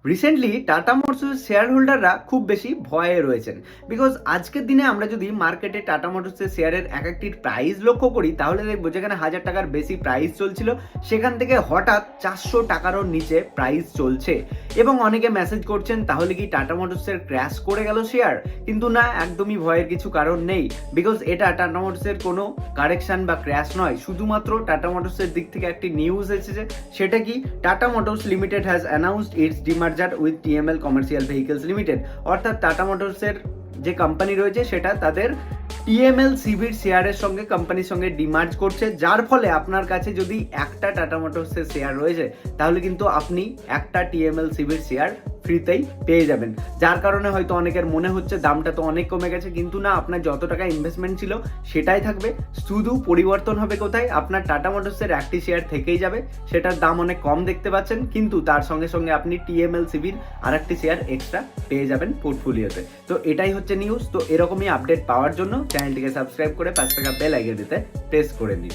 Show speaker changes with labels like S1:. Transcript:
S1: Recently tata মোটরসের share হোল্ডাররা খুব বেশি ভয়ে রয়েছেন। বিকজ আজকের দিনে আমরা যদি মার্কেটে টাটা মোটরসের শেয়ারের এক একটির প্রাইস লক্ষ্য করি, তাহলে দেখবো যেখানে 1,000 টাকার বেশি প্রাইস চলছিল, সেখান থেকে হঠাৎ 400 টাকারও নিচে প্রাইস চলছে। এবং অনেকে মেসেজ করছেন, তাহলে কি টাটা মোটরসের ক্র্যাশ করে গেল শেয়ার? কিন্তু না, একদমই ভয়ের কিছু কারণ নেই। বিকজ এটা টাটা মোটরসের কোনো কারেকশন বা ক্র্যাশ নয়, শুধুমাত্র টাটা মোটরসের দিক থেকে একটি নিউজ এসেছে। সেটা কি, tata motors limited has announced it's demerger with টিএমএল commercial vehicles limited. অর্থাৎ টাটা মোটরসের যে কোম্পানি রয়েছে সেটা তাদের টিএমএল সিভির শেয়ারের সঙ্গে কোম্পানির সঙ্গে ডিমার্জ করছে, যার ফলে আপনার কাছে যদি একটা টাটা মোটরসের শেয়ার রয়েছে, তাহলে কিন্তু আপনি একটা টিএমএল সিভির শেয়ার ফ্রিতেই পেয়ে যাবেন। যার কারণে হয়তো অনেকের মনে হচ্ছে দামটা তো অনেক কমে গেছে, কিন্তু না, আপনার যত টাকা ইনভেস্টমেন্ট ছিল সেটাই থাকবে। শুধু পরিবর্তন হবে কোথায়, আপনার টাটা মোটরসের একটি শেয়ার থেকেই যাবে, সেটার দাম অনেক কম দেখতে পাচ্ছেন, কিন্তু তার সঙ্গে সঙ্গে আপনি টিএমএল সিভির আর একটি শেয়ার এক্সট্রা পেয়ে যাবেন পোর্টফোলিওতে। তো এটাই হচ্ছে নিউজ। তো এরকমই আপডেট পাওয়ার জন্য চ্যানেলটিকে সাবস্ক্রাইব করে 5 টাকা বেল আইকনটিতে প্রেস করে দিন।